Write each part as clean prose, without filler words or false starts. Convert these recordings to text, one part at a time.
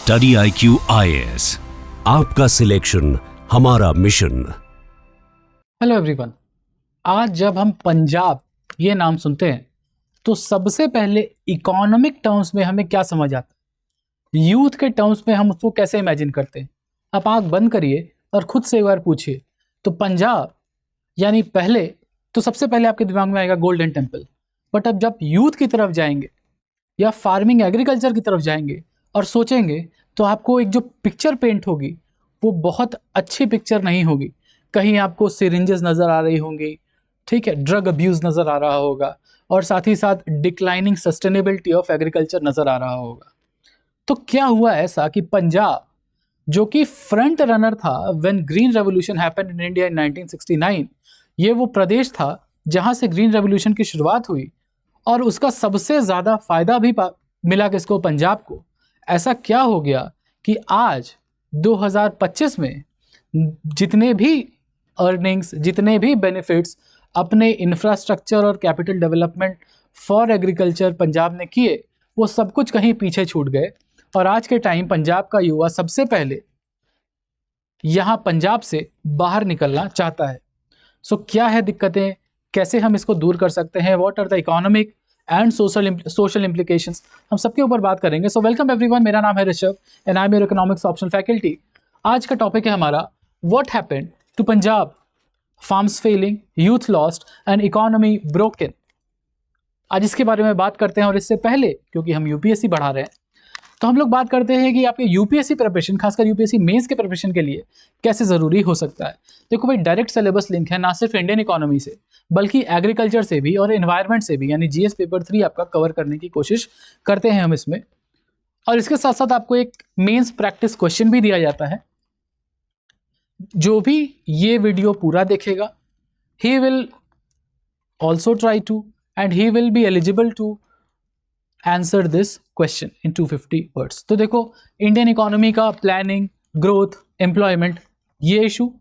Study IQ IAS, आपका selection हमारा mission. Hello everyone, आज जब हम पंजाब ये नाम सुनते हैं तो सबसे पहले इकोनॉमिक टर्म्स में हमें क्या समझ आता है, यूथ के टर्म्स में हम उसको कैसे इमेजिन करते हैं। आप आंख बंद करिए और खुद से एक बार पूछिए, तो पंजाब यानी पहले तो सबसे पहले आपके दिमाग में आएगा गोल्डन टेम्पल। बट अब जब यूथ की तरफ जाएंगे या फार्मिंग एग्रीकल्चर की तरफ जाएंगे और सोचेंगे, तो आपको एक जो पिक्चर पेंट होगी वो बहुत अच्छी पिक्चर नहीं होगी। कहीं आपको सिरिंजेस नज़र आ रही होंगी, ठीक है, ड्रग अब्यूज़ नज़र आ रहा होगा, और साथ ही साथ डिक्लाइनिंग सस्टेनेबिलिटी ऑफ एग्रीकल्चर नज़र आ रहा होगा। तो क्या हुआ ऐसा कि पंजाब, जो कि फ्रंट रनर था when green revolution happened in India in 1969, ये वो प्रदेश था जहाँ से ग्रीन रेवोल्यूशन की शुरुआत हुई और उसका सबसे ज़्यादा फायदा भी मिला किसको, पंजाब को। ऐसा क्या हो गया कि आज 2025 में जितने भी अर्निंग्स, जितने भी बेनिफिट्स अपने इंफ्रास्ट्रक्चर और capital development for agriculture Punjab ने किए, वो सब कुछ कहीं पीछे छूट गए। और आज के टाइम पंजाब का युवा सबसे पहले यहाँ पंजाब से बाहर निकलना चाहता है। सो क्या है दिक्कतें, कैसे हम इसको दूर कर सकते हैं, what are the economic and social implications, हम सबके ऊपर बात करेंगे। सो वेलकम एवरीवन, मेरा नाम है Rishabh and I am your economics optional faculty. आज का टॉपिक है हमारा what happened to Punjab, farms failing, youth lost and economy broken. आज इसके बारे में बात करते हैं। और इससे पहले, क्योंकि हम यूपीएससी बढ़ा रहे हैं, तो हम लोग बात करते हैं कि आपके यूपीएससी प्रिपरेशन, खासकर यूपीएससी मेंस के प्रिपरेशन के लिए कैसे ज़रूरी हो सकता है। देखो भाई, डायरेक्ट सिलेबस लिंक है ना सिर्फ इंडियन इकोनॉमी से, बल्कि एग्रीकल्चर से भी और एनवायरनमेंट से भी, यानी जीएस पेपर 3 आपका कवर करने की कोशिश करते हैं हम इसमें। और इसके साथ साथ आपको एक मेंस प्रैक्टिस क्वेश्चन भी दिया जाता है। जो भी ये वीडियो पूरा देखेगा, he will also try to and he will be eligible to answer this question in 250 words. तो देखो, इंडियन इकोनॉमी का प्लानिंग, ग्रोथ, एम्प्लॉयमेंट, ये इशू,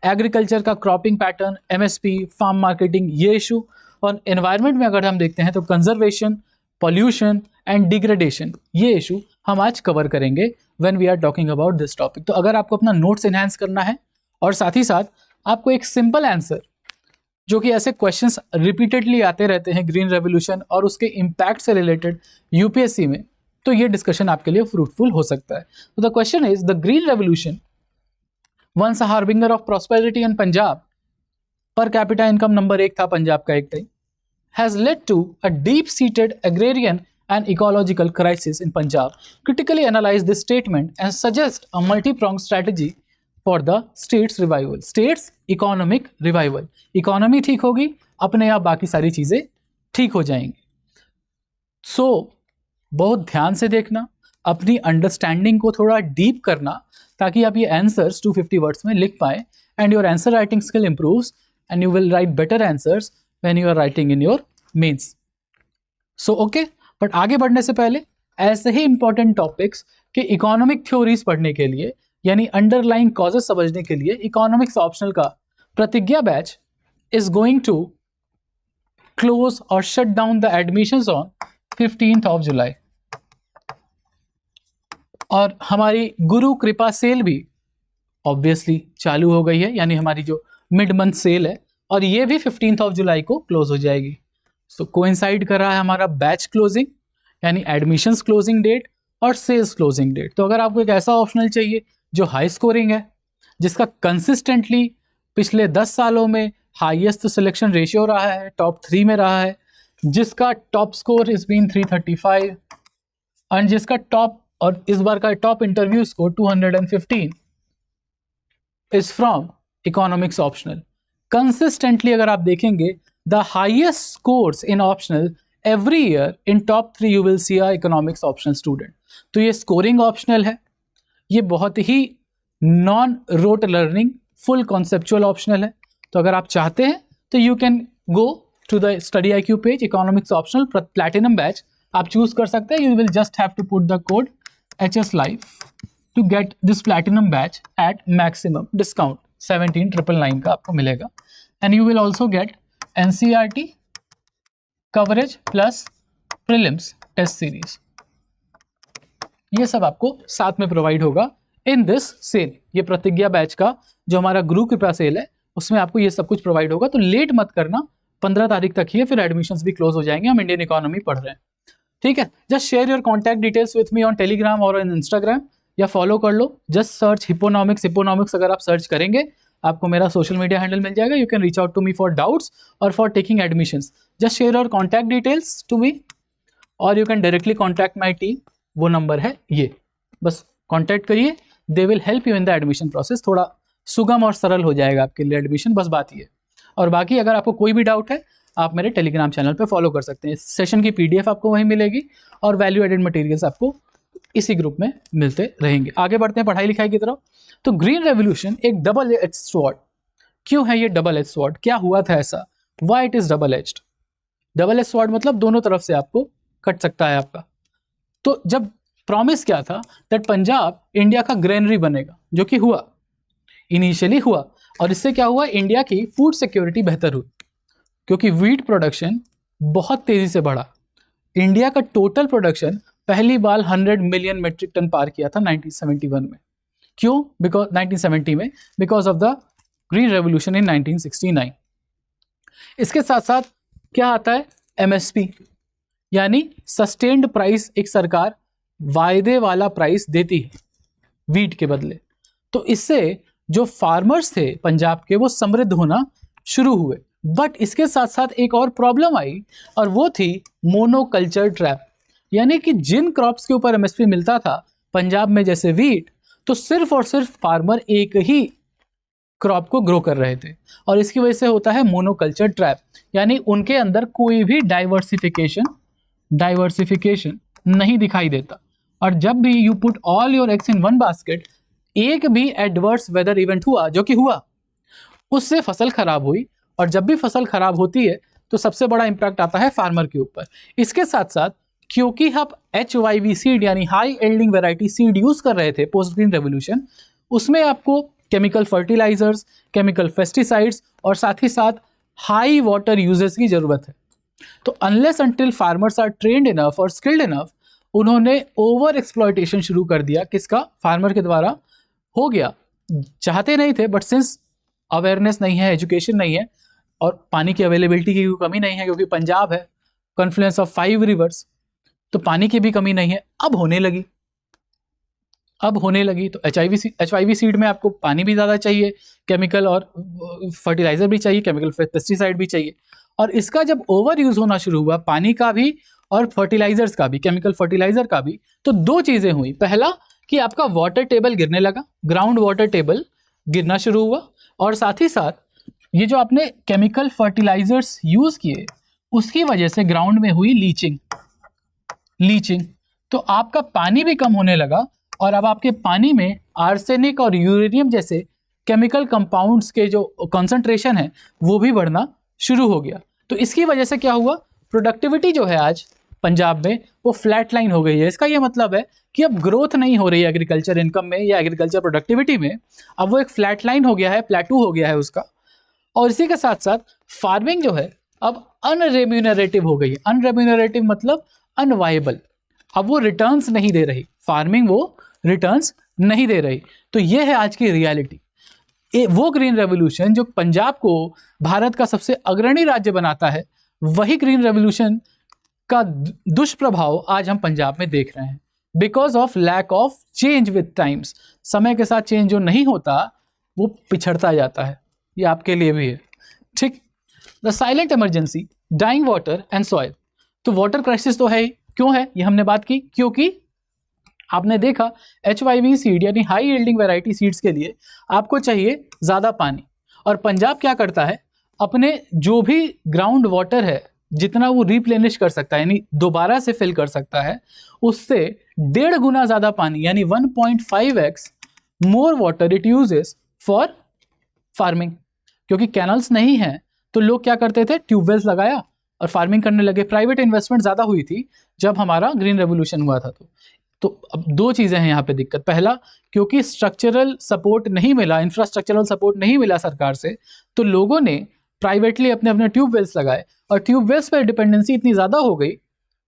एग्रीकल्चर का cropping pattern, MSP, farm marketing, ये इशू, और एनवायरनमेंट में अगर हम देखते हैं तो कंजर्वेशन, पॉल्यूशन एंड डिग्रेडेशन, ये इशू हम आज कवर करेंगे when we are talking about this topic. तो अगर आपको अपना नोट्स एनहांस करना है और साथ ही साथ आपको एक सिंपल आंसर, जो कि ऐसे क्वेश्चंस रिपीटेडली आते रहते हैं ग्रीन रेवोल्यूशन और उसके इम्पैक्ट से रिलेटेड यूपीएससी में, तो ये डिस्कशन आपके लिए फ्रूटफुल हो सकता है। तो the question is, the green revolution, once a harbinger of prosperity in Punjab, per capita income number 1 था पंजाब का एक time, has led to a deep seated agrarian and ecological crisis in Punjab. Critically analyze this statement and suggest a multi-pronged strategy for the state's revival. State's economic revival. Economy ठीक होगी, अपने आप बाकी सारी चीज़ें ठीक हो जाएंगी। सो बहुत ध्यान से देखना, अपनी अंडरस्टैंडिंग को थोड़ा डीप करना, ताकि आप ये आंसर्स 250 वर्ड्स में लिख पाएँ and your answer writing skill improves and you will write better answers when you are writing in your mains. So okay, but आगे बढ़ने से पहले ऐसे ही इंपॉर्टेंट टॉपिक्स के इकोनॉमिक थ्योरीज पढ़ने के लिए, यानी अंडरलाइंग कॉजेस समझने के लिए, इकोनॉमिक्स ऑप्शनल का Pratigya batch is going to close और shut down the admissions on 15th of July। और हमारी गुरु कृपा सेल भी ऑब्वियसली चालू हो गई है, यानी हमारी जो मिड मंथ सेल है, और ये भी 15th of July को क्लोज हो जाएगी। सो कोइंसाइड कर रहा है हमारा बैच क्लोजिंग, यानी एडमिशंस क्लोजिंग डेट और सेल्स क्लोजिंग डेट। तो अगर आपको एक ऐसा ऑप्शनल चाहिए जो हाई स्कोरिंग है, जिसका कंसिस्टेंटली पिछले 10 सालों में हाईएस्ट सिलेक्शन रेशियो रहा है, टॉप 3 में रहा है, जिसका top score is been 335 and जिसका टॉप, और इस बार का top interview score 215, is from economics optional. Consistently अगर आप देखेंगे, the highest scores in optional every year in top 3 you will see a economics optional student। तो ये scoring optional है, ये बहुत ही non rote learning full conceptual optional है। तो अगर आप चाहते हैं तो you can go to the study IQ page, economics optional platinum batch आप choose कर सकते हैं। You will just have to put the code HS Live to get this platinum batch at maximum discount 17,999 का आपको मिलेगा। And you will also get NCERT coverage plus prelims test series। ये सब आपको साथ में प्रोवाइड होगा इन दिस सेल। ये प्रतिज्ञा बैच का जो हमारा गुरु कृपा सेल है उसमें आपको ये सब कुछ प्रोवाइड होगा। तो लेट मत करना, 15 तारीख तक ही है, फिर एडमिशन्स भी क्लोज हो जाएंगे। हम इंडियन इकोनॉमी पढ़ रहे हैं, ठीक है। Just share your contact details with me on Telegram और ऑन इंस्टाग्राम, या फॉलो कर लो। जस्ट सर्च हिप्पोनॉमिक्स अगर आप सर्च करेंगे आपको मेरा सोशल मीडिया हैंडल मिल जाएगा। You can reach out to me for doubts और for taking admissions. Just share your contact details to me और you can directly contact my team. वो नंबर है ये, बस कॉन्टैक्ट करिए, they will help you in the admission process. थोड़ा सुगम और सरल हो जाएगा आपके लिए एडमिशन, बस बात ये। और बाकी अगर आपको कोई भी डाउट है आप मेरे टेलीग्राम चैनल पे फॉलो कर सकते हैं। सेशन की पीडीएफ आपको वहीं मिलेगी और वैल्यू एडेड मटेरियल्स आपको इसी ग्रुप में मिलते रहेंगे। आगे बढ़ते हैं पढ़ाई लिखाई की तरफ। तो ग्रीन रेवोल्यूशन एक डबल एज स्वॉर्ड। क्यों है ये डबल एज स्वॉर्ड? क्या हुआ था ऐसा? Why it is double edged? Double edge sword मतलब दोनों तरफ से आपको कट सकता है आपका। तो जब प्रॉमिस क्या था दैट पंजाब इंडिया का ग्रेनरी बनेगा, जो कि हुआ, इनिशियली हुआ, और इससे क्या हुआ, इंडिया की फूड सिक्योरिटी बेहतर हुई क्योंकि वीट प्रोडक्शन बहुत तेजी से बढ़ा। इंडिया का टोटल प्रोडक्शन पहली बार 100 मिलियन मेट्रिक टन पार किया था 1971 में। क्यों? बिकॉज 1970 में because of the green revolution in 1969। इसके साथ साथ क्या आता है? एमएसपी, यानी सस्टेन्ड प्राइस। एक सरकार वायदे वाला प्राइस देती है वीट के बदले। तो इससे जो फार्मर्स थे पंजाब के वो समृद्ध होना शुरू हुए। बट इसके साथ साथ एक और प्रॉब्लम आई और वो थी मोनोकल्चर ट्रैप, यानी कि जिन क्रॉप्स के ऊपर एमएसपी मिलता था पंजाब में जैसे वीट, तो सिर्फ और सिर्फ फार्मर एक ही क्रॉप को ग्रो कर रहे थे और इसकी वजह से होता है मोनोकल्चर ट्रैप, यानी उनके अंदर कोई भी डाइवर्सिफिकेशन नहीं दिखाई देता। और जब भी you put all your eggs in one basket, एक भी एडवर्स वेदर इवेंट हुआ, जो कि हुआ, उससे फसल खराब हुई। और जब भी फसल खराब होती है तो सबसे बड़ा इंपैक्ट आता है फार्मर के ऊपर। इसके साथ साथ क्योंकि हम HYV सीड यानी high yielding variety seed use कर रहे थे पोस्ट ग्रीन रेवोल्यूशन, उसमें आपको केमिकल फर्टिलाइजर्स, केमिकल पेस्टिसाइड्स और साथ ही साथ हाई वाटर यूजेस की जरूरत है। तो unless until farmers are trained enough और स्किल्ड इनफ, उन्होंने ओवर एक्सप्लॉयटेशन शुरू कर दिया। किसका? फार्मर के द्वारा हो गया। चाहते नहीं थे, बट सिंस अवेयरनेस नहीं है, एजुकेशन नहीं है और पानी की अवेलेबिलिटी की कमी नहीं है, क्योंकि पंजाब है कॉन्फ्लुएंस ऑफ 5 रिवर्स, तो पानी की भी कमी नहीं है। अब होने लगी तो HYV सीड में आपको पानी भी ज़्यादा चाहिए, केमिकल और फर्टिलाइजर भी चाहिए, केमिकल पेस्टिसाइड भी चाहिए। और इसका जब ओवर यूज होना शुरू हुआ, पानी का भी और फर्टिलाइजर्स का भी, केमिकल फर्टिलाइजर का भी, तो दो चीज़ें हुई। पहला कि आपका वाटर टेबल गिरने लगा, ग्राउंड वाटर टेबल गिरना शुरू हुआ, और साथ ही साथ ये जो आपने केमिकल फर्टिलाइजर्स यूज किए उसकी वजह से ग्राउंड में हुई लीचिंग, तो आपका पानी भी कम होने लगा और अब आपके पानी में आर्सेनिक और यूरेनियम जैसे केमिकल कंपाउंड्स के जो कॉन्सेंट्रेशन है वो भी बढ़ना शुरू हो गया। तो इसकी वजह से क्या हुआ, प्रोडक्टिविटी जो है आज पंजाब में वो फ्लैट लाइन हो गई है। इसका ये मतलब है कि अब ग्रोथ नहीं हो रही है एग्रीकल्चर इनकम में या एग्रीकल्चर प्रोडक्टिविटी में, अब वो एक फ्लैट लाइन हो गया है, प्लेटू हो गया है उसका। और इसी के साथ साथ फार्मिंग जो है अब अनरेम्यूनरेटिव हो गई है। अनरेम्यूनरेटिव मतलब अनवायबल, अब वो रिटर्न्स नहीं दे रही, फार्मिंग वो रिटर्न्स नहीं दे रही। तो ये है आज की रियलिटी। वो ग्रीन रेवोल्यूशन जो पंजाब को भारत का सबसे अग्रणी राज्य बनाता है, वही ग्रीन रेवोल्यूशन का दुष्प्रभाव आज हम पंजाब में देख रहे हैं because of lack of change with times. समय के साथ चेंज जो नहीं होता वो पिछड़ता जाता है। ये आपके लिए भी है, ठीक। The silent emergency, dying water and soil. तो वाटर क्राइसिस तो है ही। क्यों है ये हमने बात की, क्योंकि आपने देखा HYV सीड यानी हाई यील्डिंग वैरायटी सीड्स के लिए आपको चाहिए ज़्यादा पानी, और पंजाब क्या करता है, अपने जो भी ग्राउंड वाटर है जितना वो रिप्लेनिश कर सकता है यानी दोबारा से फिल कर सकता है, उससे 1.5 गुना ज़्यादा पानी यानी 1.5x more water it uses for farming. क्योंकि कैनल्स नहीं हैं तो लोग क्या करते थे, ट्यूबवेल्स लगाया और फार्मिंग करने लगे। प्राइवेट इन्वेस्टमेंट ज़्यादा हुई थी जब हमारा ग्रीन रेवोल्यूशन हुआ था। तो अब दो चीज़ें हैं यहाँ पे दिक्कत। पहला, क्योंकि स्ट्रक्चरल सपोर्ट नहीं मिला, इंफ्रास्ट्रक्चरल सपोर्ट नहीं मिला सरकार से, तो लोगों ने प्राइवेटली अपने अपने ट्यूबवेल्स लगाए और ट्यूबवेल्स पर डिपेंडेंसी इतनी ज़्यादा हो गई,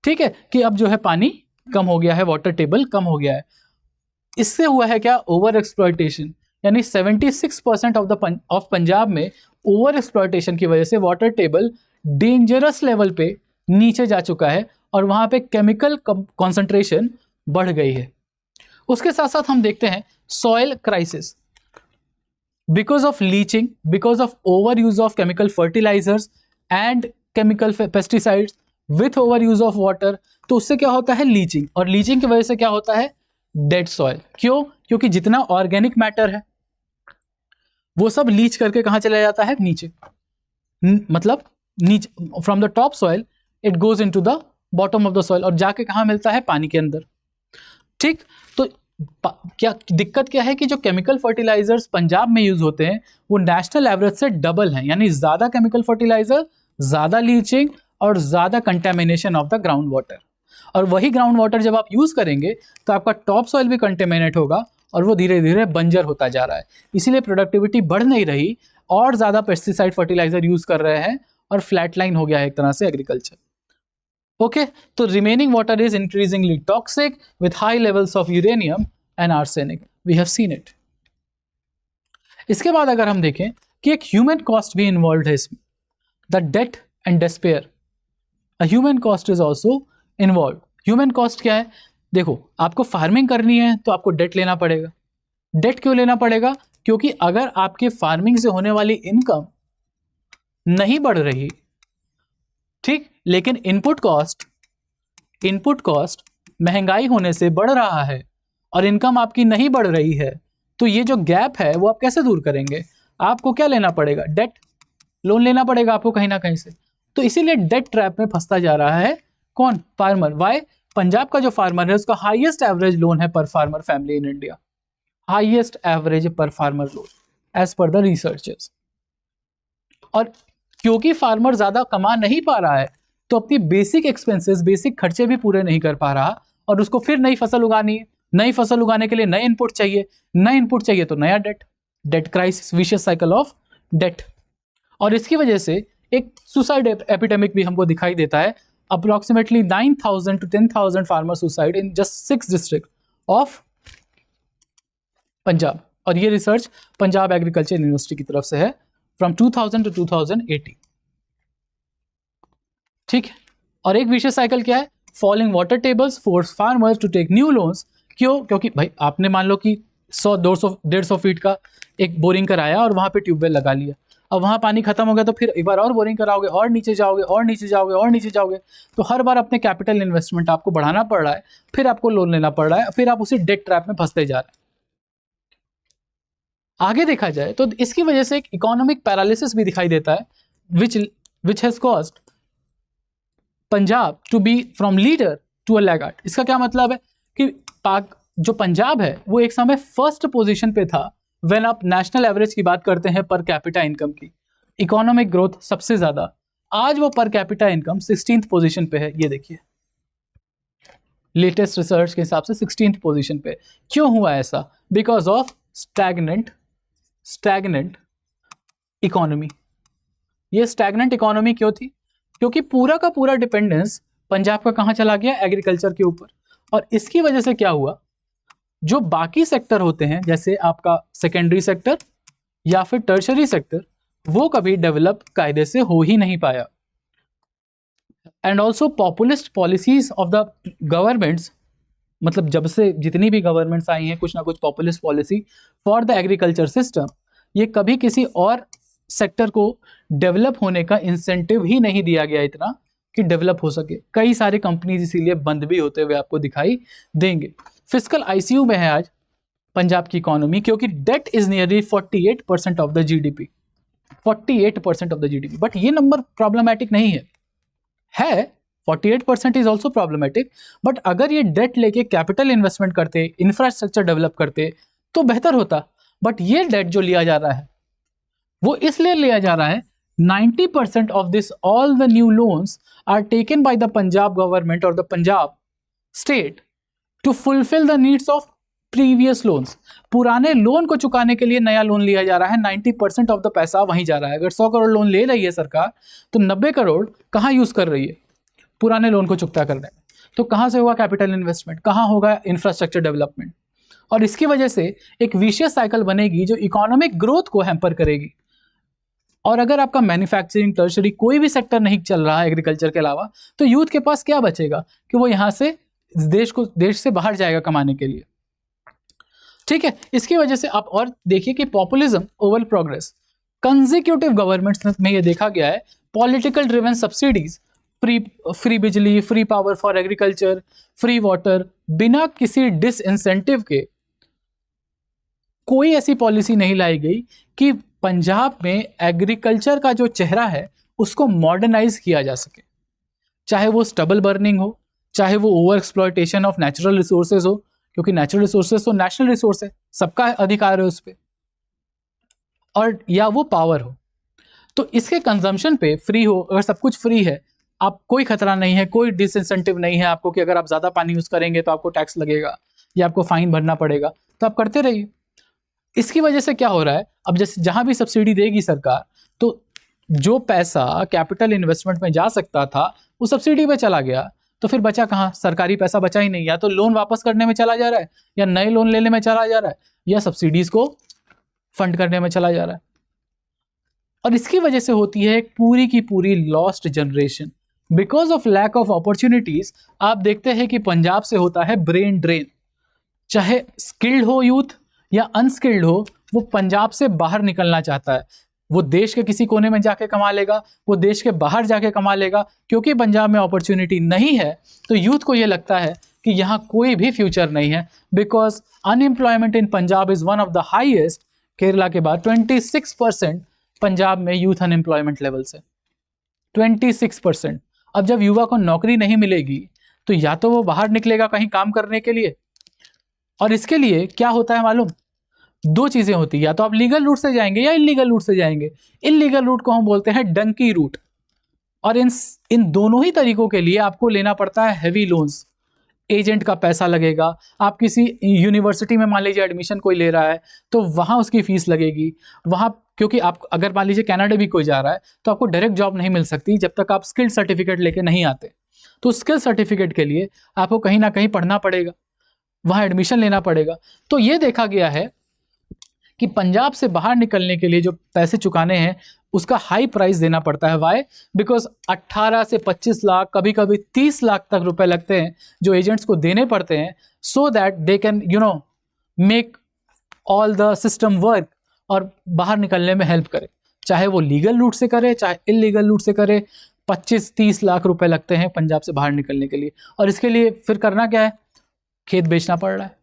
ठीक है, कि अब जो है पानी कम हो गया है, वाटर टेबल कम हो गया है। इससे हुआ है क्या, ओवर एक्सप्लॉयटेशन, यानी 76% ऑफ पंजाब में ओवर एक्सप्लॉयटेशन की वजह से वाटर टेबल डेंजरस लेवल पे नीचे जा चुका है और वहां पे केमिकल कॉन्सेंट्रेशन बढ़ गई है। उसके साथ साथ हम देखते हैं soil crisis, because of leaching, because of over use of chemical fertilisers and chemical pesticides with over use of water, तो उससे क्या होता है, लीचिंग, और लीचिंग की वजह से क्या होता है, डेड सॉइल। क्यों? क्योंकि जितना ऑर्गेनिक मैटर है वो सब लीच करके कहाँ चला जाता है, नीचे, मतलब नीचे, from the top soil it goes into the bottom of the soil, और जाके कहाँ मिलता है, पानी के अंदर। ठीक, तो क्या दिक्कत क्या है कि जो केमिकल फर्टिलाइजर्स पंजाब में यूज होते हैं वो नेशनल एवरेज से डबल हैं, यानी ज्यादा केमिकल फर्टिलाइजर, ज्यादा लीचिंग और ज्यादा contamination of the ground water. और वही ग्राउंड वाटर जब आप यूज करेंगे तो आपका टॉप सॉइल भी कंटेमिनेट होगा और वो धीरे धीरे बंजर होता जा रहा है, इसीलिए प्रोडक्टिविटी बढ़ नहीं रही और ज्यादा पेस्टिसाइड फर्टिलाइजर यूज कर रहे हैं और फ्लैट लाइन हो गया है एक तरह से एग्रीकल्चर। ओके, तो remaining water is increasingly toxic with high levels of uranium and arsenic, we have seen it. इसके बाद अगर हम देखें कि एक ह्यूमन कॉस्ट भी इन्वॉल्व है इसमें, the debt and despair, a human cost is also involve. Human cost क्या है, देखो आपको फार्मिंग करनी है तो आपको डेट लेना पड़ेगा। डेट क्यों लेना पड़ेगा, क्योंकि अगर आपके फार्मिंग से होने वाली इनकम नहीं बढ़ रही, ठीक, लेकिन इनपुट कॉस्ट महंगाई होने से बढ़ रहा है और इनकम आपकी नहीं बढ़ रही है, तो ये जो गैप है वो आप कैसे दूर करेंगे, आपको क्या लेना पड़ेगा, डेट, लोन लेना पड़ेगा आपको कहीं ना कहीं से। तो इसीलिए डेट ट्रैप में फंसता जा रहा है कौन, फार्मर। वाई, पंजाब का जो फार्मर है उसका हाईएस्ट एवरेज लोन है per farmer family in India, highest average per farmer loan as per the researchers. और क्योंकि फार्मर ज्यादा कमा नहीं पा रहा है तो अपनी बेसिक एक्सपेंसेस, बेसिक खर्चे भी पूरे नहीं कर पा रहा और उसको फिर नई फसल उगानी है। नई फसल उगाने के लिए नए इनपुट चाहिए, नए इनपुट चाहिए तो नया debt, debt crisis, vicious cycle of debt. और इसकी वजह से एक सुसाइड एपिडेमिक भी हमको दिखाई देता है। Approximately 9,000 to 10,000 farmer suicide in just 6 district of Punjab, और ये रिसर्च पंजाब एग्रीकल्चर यूनिवर्सिटी की तरफ से है फ्रॉम 2000 to 2018। ठीक है, और एक विशेष साइकिल क्या है, falling water tables force farmers to take new loans. क्यों? क्योंकि भाई आपने मान लो कि 100, 200, 150 फीट का एक बोरिंग कराया और वहां पे ट्यूबवेल लगा लिया, अब वहां पानी खत्म हो गया तो फिर एक बार और बोरिंग कराओगे और नीचे जाओगे और नीचे जाओगे और नीचे जाओगे, तो हर बार अपने कैपिटल इन्वेस्टमेंट आपको बढ़ाना पड़ रहा है, फिर आपको लोन लेना पड़ रहा है, फिर आप उसी डेट ट्रैप में फंसते जा रहे हैं। आगे देखा जाए तो इसकी वजह से एक इकोनॉमिक पैरालिसिस भी दिखाई देता है, which has caused Punjab to be from leader to a laggard. इसका क्या मतलब है कि जो पंजाब है वो एक समय फर्स्ट पोजीशन पे था व्हेन आप नेशनल एवरेज की बात करते हैं पर कैपिटा इनकम की, इकोनॉमिक ग्रोथ सबसे ज्यादा, आज वो पर कैपिटा इनकम 16th पोजीशन पे है। ये देखिए लेटेस्ट रिसर्च के हिसाब से 16th पोजीशन पे। क्यों हुआ ऐसा? Because of stagnant economy. ये स्टैग्नेंट इकोनॉमी क्यों थी? क्योंकि पूरा का पूरा डिपेंडेंस पंजाब का कहाँ चला गया, एग्रीकल्चर के ऊपर। और इसकी वजह से क्या हुआ, जो बाकी सेक्टर होते हैं जैसे आपका सेकेंडरी सेक्टर या फिर टर्शरी सेक्टर, वो कभी डेवलप कायदे से हो ही नहीं पाया। And also populist policies of the governments, मतलब जब से जितनी भी गवर्नमेंट्स आई हैं कुछ ना कुछ populist policy for the agriculture system, ये कभी किसी और सेक्टर को डेवलप होने का इंसेंटिव ही नहीं दिया गया इतना कि डेवलप हो सके। कई सारे कंपनीज इसीलिए बंद भी होते हुए आपको दिखाई देंगे। फिस्कल आईसीयू में है आज पंजाब की इकोनॉमी, क्योंकि debt is nearly 48% of the GDP, 48% of the GDP. But ये नंबर प्रॉब्लमैटिक नहीं है 48% इज ऑल्सो प्रॉब्लमैटिक, बट अगर ये डेट लेके कैपिटल इन्वेस्टमेंट करते, इंफ्रास्ट्रक्चर डेवलप करते तो बेहतर होता। बट ये डेट जो लिया जा रहा है वो इसलिए लिया जा रहा है, 90% of this, all the new loans are taken by the Punjab government or the Punjab state to fulfill the needs of previous loans. पुराने लोन को चुकाने के लिए नया लोन लिया जा रहा है, 90% ऑफ द पैसा वहीं जा रहा है। अगर 100 करोड़ लोन ले रही है सरकार तो 90 करोड़ कहाँ यूज कर रही है, पुराने लोन को चुकता करने में। तो कहाँ से होगा कैपिटल इन्वेस्टमेंट, कहाँ होगा इंफ्रास्ट्रक्चर डेवलपमेंट, और इसकी वजह से एक विशियस साइकिल बनेगी जो इकोनॉमिक ग्रोथ को हैम्पर करेगी। और अगर आपका मैन्युफैक्चरिंग, टर्शरी कोई भी सेक्टर नहीं चल रहा है एग्रीकल्चर के अलावा, तो यूथ के पास क्या बचेगा कि वो यहाँ से देश से बाहर जाएगा कमाने के लिए। ठीक है, इसकी वजह से आप और देखिए कि populism over progress, consecutive governments में ये देखा गया है, पॉलिटिकल ड्रिवन सब्सिडीज, फ्री बिजली, free power for agriculture, free water, बिना किसी डिसइंसेंटिव के कोई ऐसी पॉलिसी नहीं लाई गई कि पंजाब में एग्रीकल्चर का जो चेहरा है उसको मॉडर्नाइज किया जा सके। चाहे वो स्टबल बर्निंग हो, चाहे वो over exploitation of natural resources हो, क्योंकि नेचुरल रिसोर्सेज तो नेशनल रिसोर्स है, सबका अधिकार है उस पर, और या वो पावर हो। तो इसके कंजम्पशन पे फ्री हो, अगर सब कुछ फ्री है, आप कोई खतरा नहीं है, कोई डिसइंसेंटिव नहीं है आपको कि अगर आप ज़्यादा पानी यूज़ करेंगे तो आपको टैक्स लगेगा या आपको फाइन भरना पड़ेगा, तो आप करते रहिए। इसकी वजह से क्या हो रहा है, अब जैसे जहाँ भी सब्सिडी देगी सरकार, तो जो पैसा कैपिटल इन्वेस्टमेंट में जा सकता था वो सब्सिडी पे चला गया, तो फिर बचा कहाँ, सरकारी पैसा बचा ही नहीं। या तो लोन वापस करने में चला जा रहा है, या नए लोन लेने में चला जा रहा है, या सब्सिडीज को फंड करने में चला जा रहा है। और इसकी वजह से होती है एक पूरी की पूरी lost generation because of lack of opportunities. आप देखते हैं कि पंजाब से होता है ब्रेन ड्रेन, चाहे स्किल्ड हो यूथ या अनस्किल्ड हो, वो पंजाब से बाहर निकलना चाहता है। वो देश के किसी कोने में जाके कमा लेगा, वो देश के बाहर जाके कमा लेगा, क्योंकि पंजाब में अपॉर्चुनिटी नहीं है। तो यूथ को ये लगता है कि यहाँ कोई भी फ्यूचर नहीं है, because unemployment in Punjab is one of the highest, Kerala के बाद 26% पंजाब में यूथ अनएम्प्लॉयमेंट लेवल से 26%। अब जब युवा को नौकरी नहीं मिलेगी तो या तो वो बाहर निकलेगा कहीं काम करने के लिए, और इसके लिए क्या होता है मालूम, दो चीजें होती है, या तो आप लीगल रूट से जाएंगे या इलीगल रूट से जाएंगे। इलीगल रूट को हम बोलते हैं डंकी रूट, और इन दोनों ही तरीकों के लिए आपको लेना पड़ता है हैवी लोन्स, एजेंट का पैसा लगेगा। आप किसी यूनिवर्सिटी में मान लीजिए एडमिशन कोई ले रहा है तो वहाँ उसकी फीस लगेगी, वहाँ क्योंकि आप अगर मान लीजिए कनाडा भी कोई जा रहा है तो आपको डायरेक्ट जॉब नहीं मिल सकती जब तक आप स्किल सर्टिफिकेट लेके नहीं आते। तो स्किल सर्टिफिकेट के लिए आपको कहीं ना कहीं पढ़ना पड़ेगा, वहाँ एडमिशन लेना पड़ेगा। तो ये देखा गया है कि पंजाब से बाहर निकलने के लिए जो पैसे चुकाने हैं उसका हाई प्राइस देना पड़ता है। वाई? बिकॉज 18 से 25 लाख, कभी कभी 30 लाख तक रुपए लगते हैं जो एजेंट्स को देने पड़ते हैं, so that they can make all the system work और बाहर निकलने में हेल्प करे, चाहे वो लीगल रूट से करे चाहे इलीगल रूट से करे। 25-30 लाख रुपए लगते हैं पंजाब से बाहर निकलने के लिए, और इसके लिए फिर करना क्या है, खेत बेचना पड़ रहा है।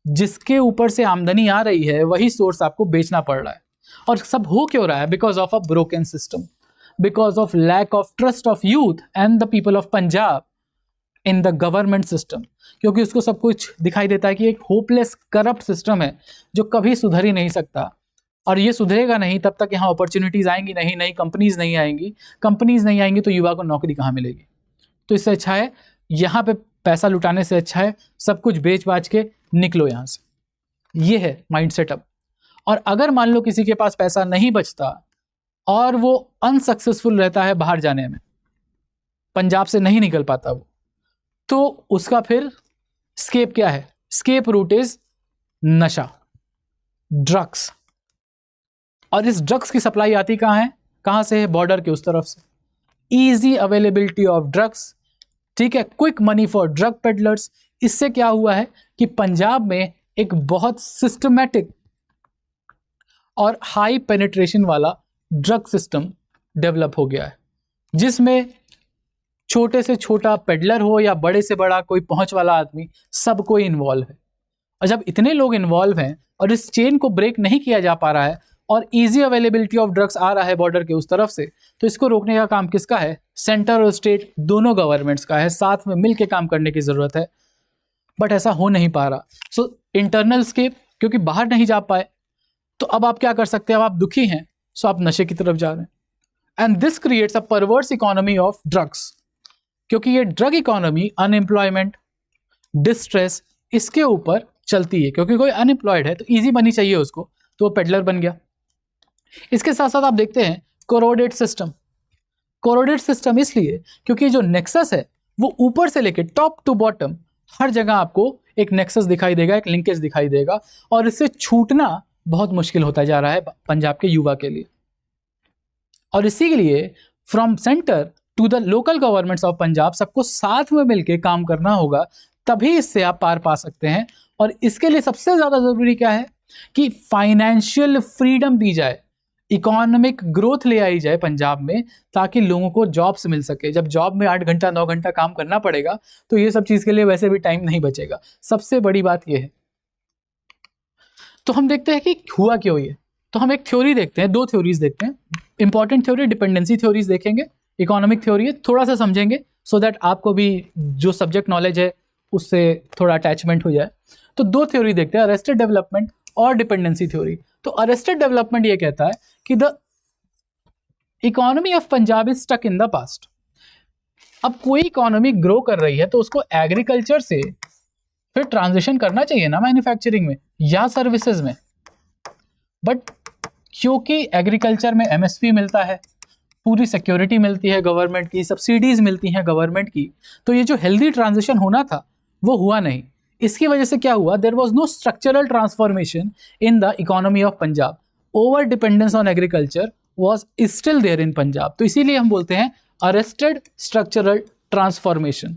जिसके ऊपर से आमदनी आ रही है वही सोर्स आपको बेचना पड़ रहा है। और सब हो क्यों रहा है? Because of a broken system, because of lack of trust of youth and the people of Punjab in the government system. क्योंकि उसको सब कुछ दिखाई देता है कि एक होपलेस करप्ट सिस्टम है जो कभी सुधर ही नहीं सकता, और ये सुधरेगा नहीं तब तक यहाँ अपॉर्चुनिटीज आएंगी नहीं, नई कंपनीज नहीं आएंगी। कंपनीज नहीं आएंगी तो युवा को नौकरी कहाँ मिलेगी? तो इससे अच्छा है यहाँ पे पैसा लुटाने से अच्छा है सब कुछ बेच बाच के निकलो यहाँ से। ये है माइंड सेटअप। और अगर मान लो किसी के पास पैसा नहीं बचता और वो अनसक्सेसफुल रहता है बाहर जाने में, पंजाब से नहीं निकल पाता वो, तो उसका फिर स्केप क्या है? स्केप रूट इज नशा, ड्रग्स। और इस ड्रग्स की सप्लाई आती कहाँ है? कहाँ से है? बॉर्डर के उस तरफ से। ईजी अवेलेबिलिटी ऑफ ड्रग्स, ठीक है, quick money for drug peddlers. इससे क्या हुआ है कि पंजाब में एक बहुत सिस्टमैटिक और हाई पेनिट्रेशन वाला ड्रग सिस्टम डेवलप हो गया है, जिसमें छोटे से छोटा पेडलर हो या बड़े से बड़ा कोई पहुंच वाला आदमी, सब कोई इन्वॉल्व है। और जब इतने लोग इन्वॉल्व हैं और इस चेन को ब्रेक नहीं किया जा पा रहा है और इजी अवेलेबिलिटी ऑफ ड्रग्स आ रहा है बॉर्डर के उस तरफ से, तो इसको रोकने का काम किसका है? सेंटर और स्टेट दोनों गवर्नमेंट्स का है। साथ में मिलकर काम करने की जरूरत है, बट ऐसा हो नहीं पा रहा। सो इंटरनल स्केप, क्योंकि बाहर नहीं जा पाए तो अब आप क्या कर सकते हैं? अब आप दुखी हैं, सो आप नशे की तरफ जा रहे हैं, and this creates a परवर्स economy of drugs. क्योंकि ये ड्रग इकोनॉमी अनएम्प्लॉयमेंट, डिस्ट्रेस, इसके ऊपर चलती है। क्योंकि कोई अनएम्प्लॉयड है तो ईजी मनी चाहिए उसको, तो वो पेडलर बन गया। इसके साथ साथ आप देखते हैं कोरोडेड सिस्टम। कोरोडेड सिस्टम इसलिए क्योंकि जो नेक्सस है वो ऊपर से लेके टॉप टू बॉटम हर जगह आपको एक नेक्सस दिखाई देगा, एक लिंकेज दिखाई देगा, और इससे छूटना बहुत मुश्किल होता जा रहा है पंजाब के युवा के लिए। और इसी के लिए from centre to the local governments of Punjab सबको साथ में मिलकर काम करना होगा, तभी इससे आप पार पा सकते हैं। और इसके लिए सबसे ज्यादा जरूरी क्या है कि फाइनेंशियल फ्रीडम दी जाए, इकोनॉमिक ग्रोथ ले आई जाए पंजाब में, ताकि लोगों को जॉब्स मिल सके। जब जॉब में 8 घंटा 9 घंटा काम करना पड़ेगा तो ये सब चीज के लिए वैसे भी टाइम नहीं बचेगा। सबसे बड़ी बात ये है। तो हम देखते हैं कि हुआ क्यों ये। तो हम एक थ्योरी देखते हैं, 2 थ्योरीज देखते हैं। इंपॉर्टेंट थ्योरी डिपेंडेंसी थ्योरीज देखेंगे, इकोनॉमिक थ्योरी है, थोड़ा सा समझेंगे सो दैट आपको भी जो सब्जेक्ट नॉलेज है उससे थोड़ा अटैचमेंट हो जाए। तो 2 थ्योरी देखते हैं, अरेस्टेड डेवलपमेंट और डिपेंडेंसी थ्योरी। तो अरेस्टेड डेवलपमेंट ये कहता है कि the economy of Punjab is stuck in the past. अब कोई इकोनॉमी ग्रो कर रही है तो उसको एग्रीकल्चर से फिर ट्रांजिशन करना चाहिए ना मैन्युफैक्चरिंग में या सर्विसेज में। बट क्योंकि एग्रीकल्चर में एमएसपी मिलता है, पूरी सिक्योरिटी मिलती है गवर्नमेंट की, सब्सिडीज मिलती हैं गवर्नमेंट की, तो ये जो हेल्दी ट्रांजिशन होना था वो हुआ नहीं। इसकी वजह से क्या हुआ, there was no structural transformation in the economy of Punjab. Over dependence on agriculture was still there in Punjab. तो इसीलिए हम बोलते हैं अरेस्टेड स्ट्रक्चरल ट्रांसफॉर्मेशन।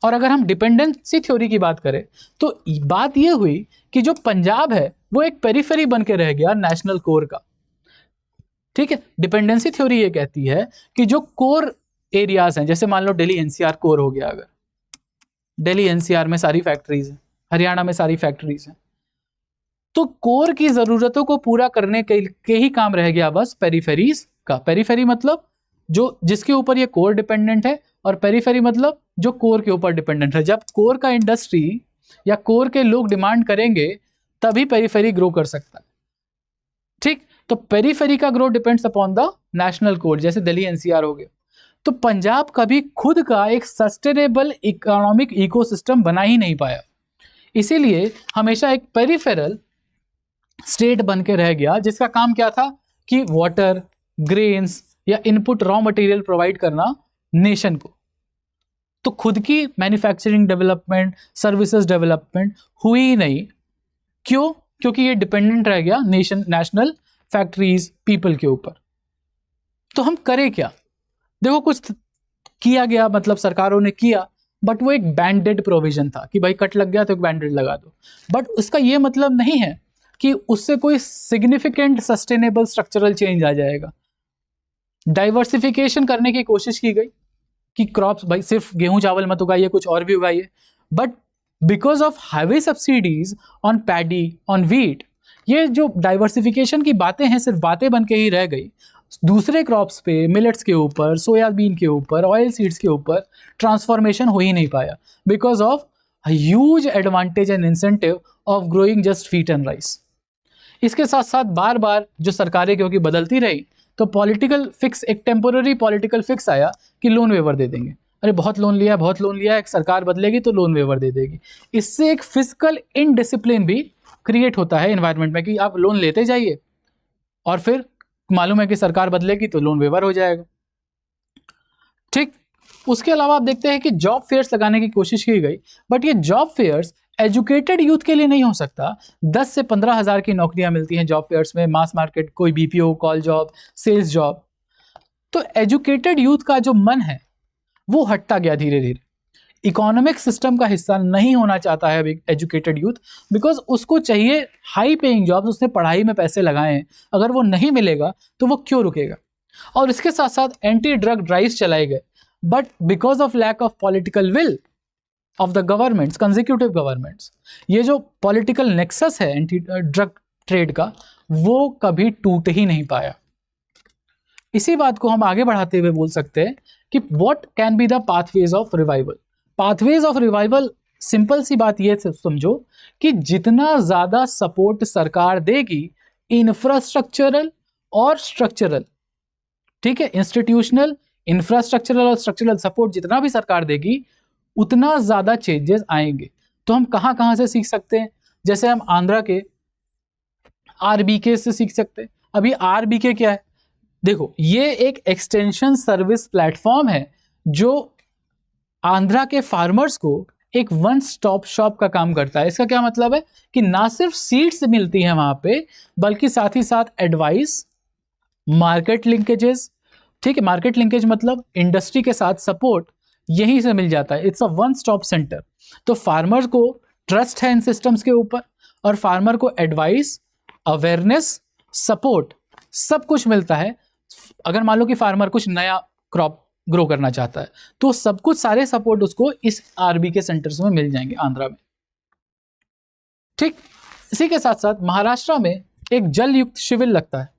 और अगर हम डिपेंडेंसी थ्योरी की बात करें तो बात यह हुई कि जो पंजाब है वो एक पेरिफेरी बन के रह गया नेशनल कोर का। ठीक है, डिपेंडेंसी थ्योरी ये कहती है कि जो कोर एरियाज हैं, जैसे मान लो दिल्ली एनसीआर कोर हो गया, अगर दिल्ली एनसीआर में सारी फैक्ट्रीज हैं, हरियाणा में सारी फैक्ट्रीज हैं, तो कोर की जरूरतों को पूरा करने के ही काम रह गया बस पेरिफेरीज का। पेरिफेरी मतलब जो जिसके ऊपर ये कोर डिपेंडेंट है, और पेरिफेरी मतलब जो कोर के ऊपर डिपेंडेंट है। जब कोर का इंडस्ट्री या कोर के लोग डिमांड करेंगे तभी पेरिफेरी ग्रो कर सकता है। ठीक, तो पेरिफेरी का grow depends upon the national core, जैसे दिल्ली एनसीआर हो गया। तो पंजाब कभी खुद का एक सस्टेनेबल इकोनॉमिक इकोसिस्टम बना ही नहीं पाया, इसीलिए हमेशा एक पेरिफेरल स्टेट बन के रह गया, जिसका काम क्या था कि वाटर, ग्रेन्स या इनपुट रॉ मटेरियल प्रोवाइड करना नेशन को। तो खुद की मैन्युफैक्चरिंग डेवलपमेंट, सर्विसेज डेवलपमेंट हुई ही नहीं। क्यों? क्योंकि ये डिपेंडेंट रह गया नेशनल फैक्ट्रीज, पीपल के ऊपर। तो हम करें क्या? देखो, कुछ किया गया, मतलब सरकारों ने किया, बट वो एक बैंडेड प्रोविजन था कि भाई कट लग गया तो एक बैंडेड लगा दो। बट उसका ये मतलब नहीं है कि उससे कोई सिग्निफिकेंट सस्टेनेबल स्ट्रक्चरल चेंज आ जाएगा। डाइवर्सिफिकेशन करने की कोशिश की गई कि क्रॉप्स, भाई सिर्फ गेहूं चावल मत उगाइए, कुछ और भी उगाइए। But because of heavy subsidies on paddy, on wheat, ये जो डाइवर्सिफिकेशन की बातें हैं सिर्फ बातें बन के ही रह गई। दूसरे क्रॉप्स पे, मिलेट्स के ऊपर, सोयाबीन के ऊपर, ऑयल सीड्स के ऊपर ट्रांसफॉर्मेशन हो ही नहीं पाया because of huge advantage and incentive of growing just wheat and rice. इसके साथ साथ बार बार जो सरकारें क्योंकि बदलती रही, तो पॉलिटिकल फिक्स, एक टेम्पोररी पॉलिटिकल फिक्स आया कि लोन वेवर दे देंगे। अरे बहुत लोन लिया, बहुत लोन लिया, एक सरकार बदलेगी तो लोन वेवर दे देगी। इससे एक फिजिकल इनडिसिप्लिन भी क्रिएट होता है एनवायरनमेंट में कि आप लोन लेते जाइए और फिर मालूम है कि सरकार बदलेगी तो लोन वेवर हो जाएगा। ठीक, उसके अलावा आप देखते हैं कि जॉब फेयर्स लगाने की कोशिश की गई, बट ये जॉब फेयर्स एजुकेटेड यूथ के लिए नहीं हो सकता। 10 से 15 हज़ार की नौकरियां मिलती हैं जॉब फेयर्स में, मास मार्केट, कोई BPO, call job, sales job. तो एजुकेटेड यूथ का जो मन है वो हटता गया धीरे धीरे। इकोनॉमिक सिस्टम का हिस्सा नहीं होना चाहता है एजुकेटेड यूथ, बिकॉज उसको चाहिए हाई पेइंग जॉब्स, उसने पढ़ाई में पैसे लगाए हैं, अगर वो नहीं मिलेगा तो वो क्यों रुकेगा। और इसके साथ साथ एंटी ड्रग ड्राइव्स चलाए गए, but because of lack of political will of the governments, consecutive governments, ये जो पॉलिटिकल नेक्सस है एंटी ड्रग ट्रेड का, वो कभी टूट ही नहीं पाया। इसी बात को हम आगे बढ़ाते हुए बोल सकते हैं कि what can be the pathways of revival. Pathways of revival, simple सी बात ये समझो कि जितना ज्यादा सपोर्ट सरकार देगी, इंफ्रास्ट्रक्चरल और स्ट्रक्चरल, ठीक है, इंस्टीट्यूशनल, इंफ्रास्ट्रक्चरल और स्ट्रक्चरल सपोर्ट जितना भी सरकार देगी, उतना ज्यादा चेंजेस आएंगे। तो हम कहां कहां से सीख सकते हैं? जैसे हम आंध्रा के आरबीके से सीख सकते हैं। अभी आरबीके क्या है? देखो, ये एक एक्सटेंशन सर्विस प्लेटफॉर्म है जो आंध्रा के फार्मर्स को एक वन स्टॉप शॉप का काम करता है। इसका क्या मतलब है कि ना सिर्फ सीड्स मिलती हैं वहां पे, बल्कि साथ ही साथ एडवाइस, मार्केट लिंकेजेस, ठीक है, मार्केट लिंकेज मतलब इंडस्ट्री के साथ सपोर्ट यहीं से मिल जाता है। It's a one stop centre. तो फार्मर को ट्रस्ट है इन सिस्टम्स के ऊपर, और फार्मर को एडवाइस, अवेयरनेस, सपोर्ट सब कुछ मिलता है। अगर मान लो कि फार्मर कुछ नया क्रॉप ग्रो करना चाहता है, तो सब कुछ, सारे सपोर्ट उसको इस आरबी के सेंटर्स में मिल जाएंगे आंध्रा में, ठीक। इसी के साथ साथ महाराष्ट्र में एक जल युक्त शिविर लगता है।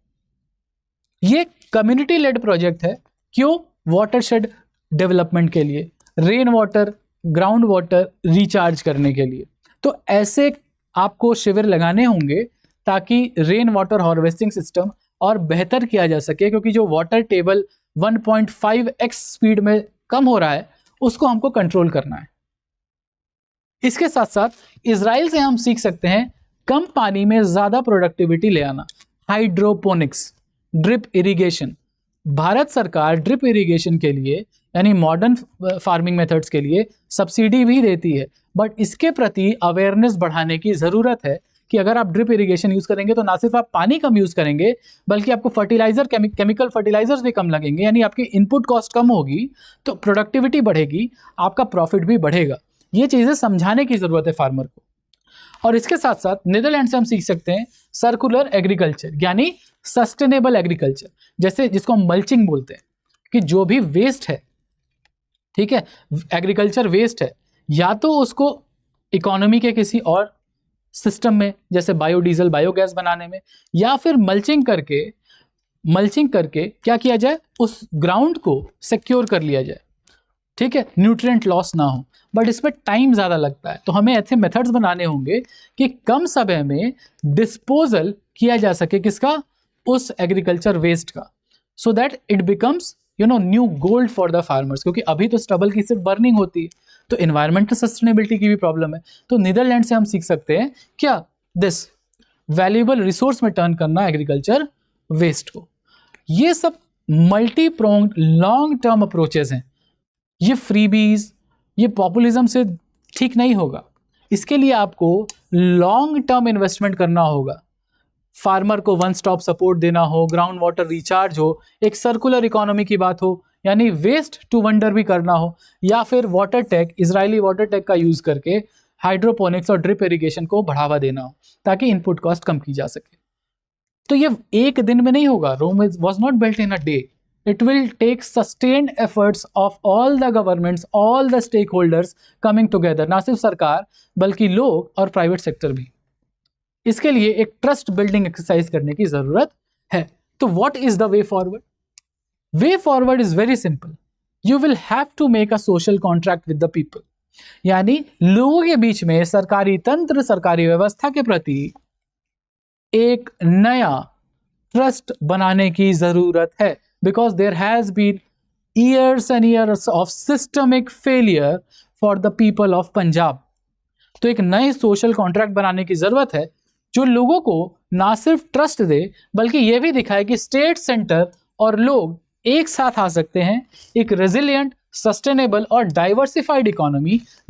ये कम्युनिटी लेड प्रोजेक्ट है। क्यों? वाटरशेड डेवलपमेंट के लिए, rain water, ground water recharge करने के लिए। तो ऐसे आपको शिविर लगाने होंगे ताकि रेन वाटर हार्वेस्टिंग सिस्टम और बेहतर किया जा सके, क्योंकि जो वाटर टेबल 1.5x स्पीड में कम हो रहा है, उसको हमको कंट्रोल करना है। इसके साथ साथ इजराइल से हम सीख सकते हैं कम पानी में ज्यादा प्रोडक्टिविटी ले आना। Hydroponics, drip irrigation. भारत सरकार ड्रिप इरिगेशन के लिए, यानी मॉडर्न फार्मिंग मेथड्स के लिए सब्सिडी भी देती है, बट इसके प्रति अवेयरनेस बढ़ाने की ज़रूरत है कि अगर आप ड्रिप इरिगेशन यूज़ करेंगे तो ना सिर्फ आप पानी कम यूज़ करेंगे, बल्कि आपको फर्टिलाइजर, केमिकल फर्टिलाइजर्स भी कम लगेंगे, यानी आपकी इनपुट कॉस्ट कम होगी, तो प्रोडक्टिविटी बढ़ेगी, आपका प्रॉफिट भी बढ़ेगा। ये चीज़ें समझाने की ज़रूरत है फार्मर को। और इसके साथ साथ नीदरलैंड से हम सीख सकते हैं सर्कुलर एग्रीकल्चर, यानी सस्टेनेबल एग्रीकल्चर, जैसे जिसको हम मल्चिंग बोलते हैं, कि जो भी वेस्ट है, ठीक है, एग्रीकल्चर वेस्ट है, या तो उसको इकोनॉमी के किसी और सिस्टम में, जैसे बायोडीजल, बायोगैस बनाने में, या फिर मल्चिंग करके क्या किया जाए, उस ग्राउंड को सिक्योर कर लिया जाए, ठीक है, न्यूट्रिएंट लॉस ना हो। बट इसमें टाइम ज़्यादा लगता है, तो हमें ऐसे मेथड्स बनाने होंगे कि कम समय में डिस्पोजल किया जा सके किसका, उस एग्रीकल्चर वेस्ट का, so that it becomes new gold for the farmers. क्योंकि अभी तो स्टबल की सिर्फ बर्निंग होती है, तो इन्वायरमेंटल सस्टेनेबिलिटी की भी प्रॉब्लम है। तो नीदरलैंड से हम सीख सकते हैं क्या, दिस वैल्यूएबल रिसोर्स में टर्न करना एग्रीकल्चर वेस्ट को। ये सब multi pronged long term approaches हैं। ये फ्रीबीज, ये पॉपुलिज्म से ठीक नहीं होगा। इसके लिए आपको लॉन्ग टर्म इन्वेस्टमेंट करना होगा। फार्मर को वन स्टॉप सपोर्ट देना हो, ग्राउंड वाटर रिचार्ज हो, एक सर्कुलर इकोनॉमी की बात हो, यानी वेस्ट टू वंडर भी करना हो, या फिर water tech, Israeli water tech का यूज करके हाइड्रोपोनिक्स और ड्रिप इरिगेशन को बढ़ावा देना हो, ताकि इनपुट कॉस्ट कम की जा सके। तो ये एक दिन में नहीं होगा। Rome was not built in a day. It will take sustained efforts of all the governments, all the stakeholders coming together, ना सिर्फ सरकार बल्कि लोग और प्राइवेट सेक्टर भी। इसके लिए एक ट्रस्ट बिल्डिंग एक्सरसाइज करने की जरूरत है। तो what is the way forward? Way forward is very simple. You will have to make a social contract with the people, यानी लोगों के बीच में सरकारी तंत्र, सरकारी व्यवस्था के प्रति एक नया ट्रस्ट बनाने की जरूरत है। Because there has been years and years of systemic failure for the people of Punjab. तो एक नए सोशल कॉन्ट्रैक्ट बनाने की जरूरत है जो लोगों को ना सिर्फ ट्रस्ट दे, बल्कि यह भी दिखाए कि स्टेट, सेंटर और लोग एक साथ आ सकते हैं एक रेजिलिएंट, सस्टेनेबल और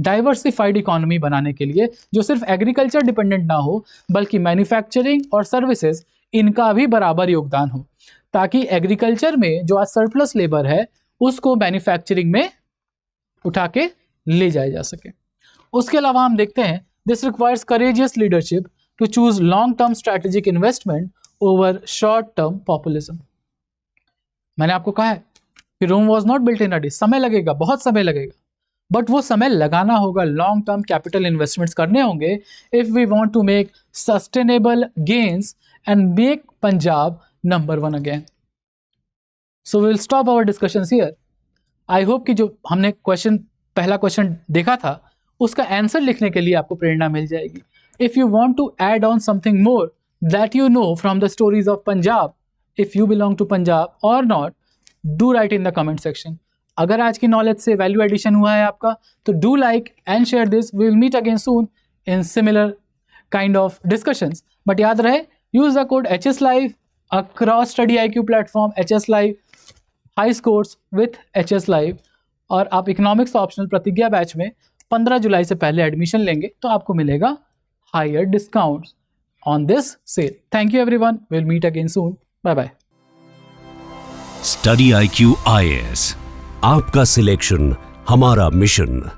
डाइवर्सिफाइड इकोनॉमी बनाने के लिए, जो सिर्फ एग्रीकल्चर डिपेंडेंट ना हो, बल्कि मैन्युफैक्चरिंग और सर्विसेज इनका भी बराबर योगदान हो, ताकि एग्रीकल्चर में जो आज सरप्लस लेबर है उसको मैन्युफैक्चरिंग में उठा के ले जाया जा सके। उसके अलावा हम देखते हैं this requires courageous leadership to choose long term strategic investment over short term populism. मैंने आपको कहा है कि Rome was not built in a day. समय लगेगा, बहुत समय लगेगा, बट वो समय लगाना होगा, लॉन्ग टर्म कैपिटल इन्वेस्टमेंट्स करने होंगे if we want to make sustainable gains and make Punjab number 1 again. So we will stop our discussions here. I hope कि जो हमने पहला क्वेश्चन देखा था उसका आंसर लिखने के लिए आपको प्रेरणा मिल जाएगी। If you want to add on something more that you know from the stories of Punjab, if you belong to Punjab or not, do write in the comment section. अगर आज की नॉलेज से value addition हुआ है आपका, तो do like and share this. We will meet again soon in similar kind of discussions. But याद रहे, use the code HSLive across Study IQ platform, HS Live, high scores with HS Live. और आप economics optional प्रतिज्ञा batch में 15 जुलाई से पहले admission लेंगे तो आपको मिलेगा higher discounts on this sale. Thank you everyone, will meet again soon, bye bye. Study IQ IAS, आपका सिलेक्शन हमारा मिशन।